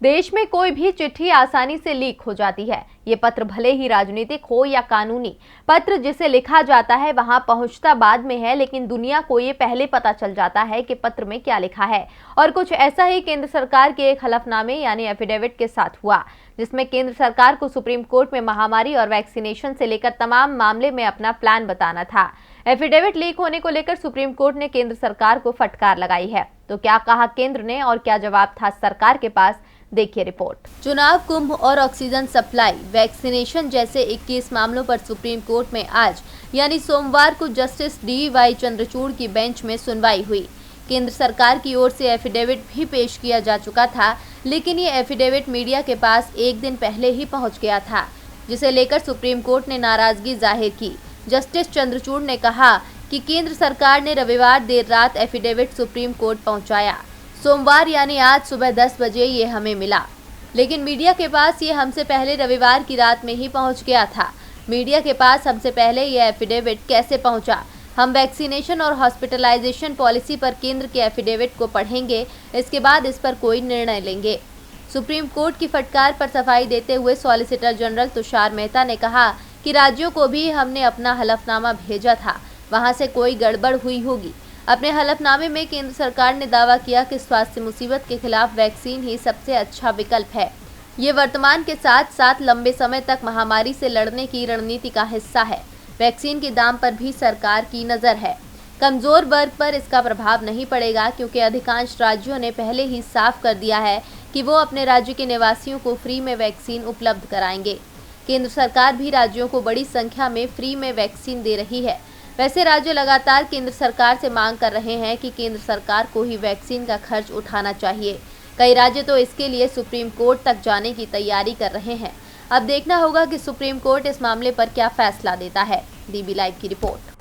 देश में कोई भी चिट्ठी आसानी से लीक हो जाती है। ये पत्र भले ही राजनीतिक हो या कानूनी, पत्र जिसे लिखा जाता है वहां पहुंचता बाद में है, लेकिन दुनिया को ये पहले पता चल जाता है कि पत्र में क्या लिखा है। और कुछ ऐसा ही केंद्र सरकार के एक हलफनामे यानी एफिडेविट के साथ हुआ, जिसमें केंद्र सरकार को सुप्रीम कोर्ट में महामारी और वैक्सीनेशन से लेकर तमाम मामले में अपना प्लान बताना था। एफिडेविट लीक होने को लेकर सुप्रीम कोर्ट ने केंद्र सरकार को फटकार लगाई है। तो क्या कहा केंद्र ने और क्या जवाब था सरकार के पास, देखिए रिपोर्ट। चुनाव, कुंभ और ऑक्सीजन सप्लाई, वैक्सीनेशन जैसे 21 मामलों पर सुप्रीम कोर्ट में आज यानी सोमवार को जस्टिस DY चंद्रचूड़ की बेंच में सुनवाई हुई। केंद्र सरकार की ओर से एफिडेविट भी पेश किया जा चुका था, लेकिन ये एफिडेविट मीडिया के पास एक दिन पहले ही पहुंच गया था, जिसे लेकर सुप्रीम कोर्ट ने नाराजगी जाहिर की। जस्टिस चंद्रचूड़ ने कहा कि केंद्र सरकार ने रविवार देर रात एफिडेविट सुप्रीम कोर्ट पहुंचाया। सोमवार यानी आज सुबह 10 बजे ये हमें मिला, लेकिन मीडिया के पास ये हमसे पहले रविवार की रात में ही पहुंच गया था। मीडिया के पास हमसे पहले ये एफिडेविट कैसे पहुंचा? हम वैक्सीनेशन और हॉस्पिटलाइजेशन पॉलिसी पर केंद्र के एफिडेविट को पढ़ेंगे, इसके बाद इस पर कोई निर्णय लेंगे। सुप्रीम कोर्ट की फटकार पर सफाई देते हुए सॉलिसिटर जनरल तुषार मेहता ने कहा कि राज्यों को भी हमने अपना हलफनामा भेजा था, वहां से कोई गड़बड़ हुई होगी। अपने हलफनामे में केंद्र सरकार ने दावा किया कि स्वास्थ्य मुसीबत के खिलाफ वैक्सीन ही सबसे अच्छा विकल्प है। ये वर्तमान के साथ साथ लंबे समय तक महामारी से लड़ने की रणनीति का हिस्सा है। वैक्सीन के दाम पर भी सरकार की नज़र है। कमजोर वर्ग पर इसका प्रभाव नहीं पड़ेगा, क्योंकि अधिकांश राज्यों ने पहले ही साफ कर दिया है कि वो अपने राज्य के निवासियों को फ्री में वैक्सीन उपलब्ध कराएंगे। केंद्र सरकार भी राज्यों को बड़ी संख्या में फ्री में वैक्सीन दे रही है। वैसे राज्य लगातार केंद्र सरकार से मांग कर रहे हैं कि केंद्र सरकार को ही वैक्सीन का खर्च उठाना चाहिए। कई राज्य तो इसके लिए सुप्रीम कोर्ट तक जाने की तैयारी कर रहे हैं। अब देखना होगा कि सुप्रीम कोर्ट इस मामले पर क्या फैसला देता है। DB लाइव की रिपोर्ट।